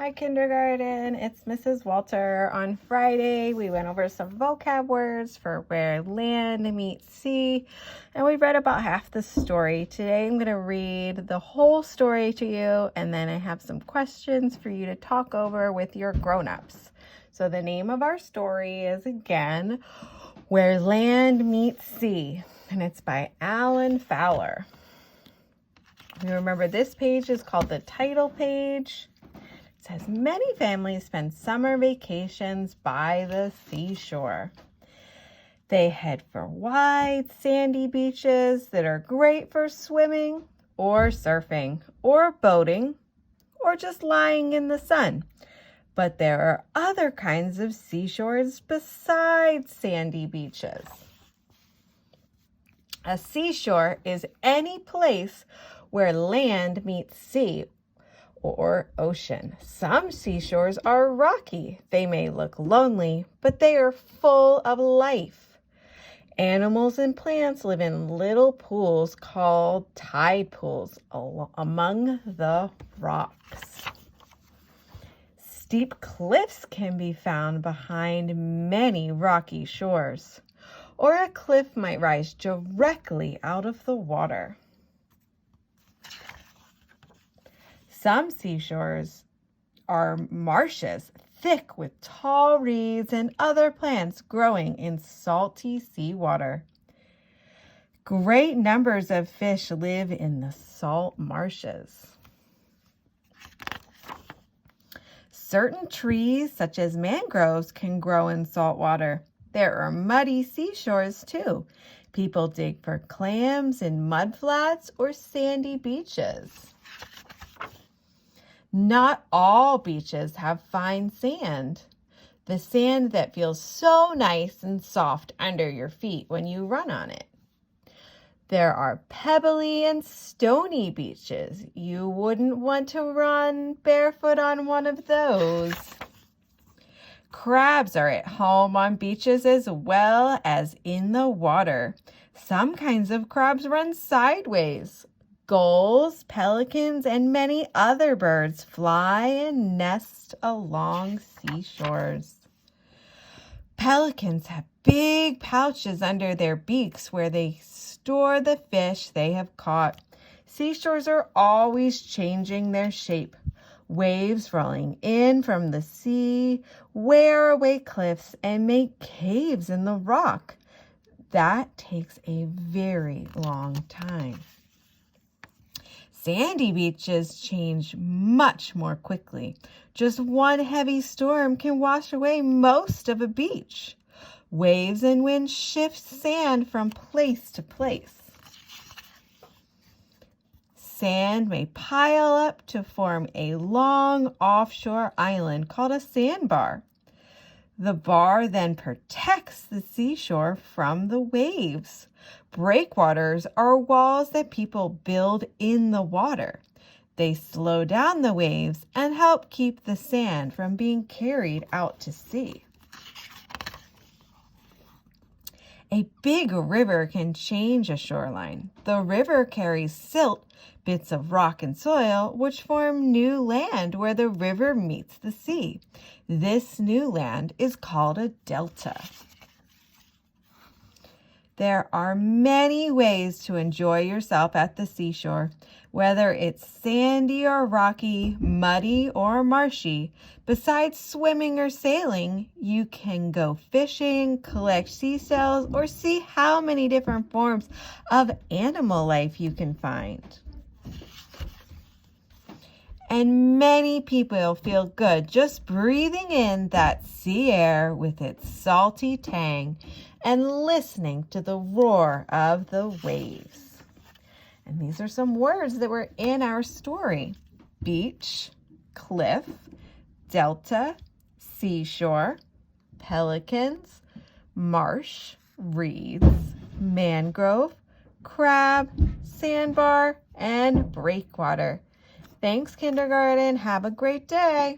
Hi, kindergarten. It's Mrs. Walter. On Friday, we went over some vocab words for where land meets sea, and we read about half the story. Today, I'm going to read the whole story to you, and then I have some questions for you to talk over with your grown-ups. So the name of our story is, again, Where Land Meets Sea, and it's by Alan Fowler. You remember this page is called the title page. It says, many families spend summer vacations by the seashore. They head for wide, sandy beaches that are great for swimming or surfing or boating or just lying in the sun. But there are other kinds of seashores besides sandy beaches. A seashore is any place where land meets sea or ocean. Some seashores are rocky. They may look lonely, but they are full of life. Animals and plants live in little pools called tide pools among the rocks. Steep cliffs can be found behind many rocky shores, or a cliff might rise directly out of the water. Some seashores are marshes, thick with tall reeds and other plants growing in salty seawater. Great numbers of fish live in the salt marshes. Certain trees, such as mangroves, can grow in salt water. There are muddy seashores, too. People dig for clams in mudflats or sandy beaches. Not all beaches have fine sand. The sand that feels so nice and soft under your feet when you run on it. There are pebbly and stony beaches. You wouldn't want to run barefoot on one of those. Crabs are at home on beaches as well as in the water. Some kinds of crabs run sideways. Gulls, pelicans, and many other birds fly and nest along seashores. Pelicans have big pouches under their beaks where they store the fish they have caught. Seashores are always changing their shape. Waves rolling in from the sea wear away cliffs and make caves in the rock. That takes a very long time. Sandy beaches change much more quickly. Just one heavy storm can wash away most of a beach. Waves and wind shift sand from place to place. Sand may pile up to form a long offshore island called a sandbar. The bar then protects the seashore from the waves. Breakwaters are walls that people build in the water. They slow down the waves and help keep the sand from being carried out to sea. A big river can change a shoreline. The river carries silt, bits of rock and soil, which form new land where the river meets the sea. This new land is called a delta. There are many ways to enjoy yourself at the seashore, whether it's sandy or rocky, muddy or marshy. Besides swimming or sailing, you can go fishing, collect seashells, or see how many different forms of animal life you can find. And many people feel good just breathing in that sea air with its salty tang and listening to the roar of the waves. And these are some words that were in our story. Beach, cliff, delta, seashore, pelicans, marsh, reeds, mangrove, crab, sandbar, and breakwater. Thanks, kindergarten. Have a great day.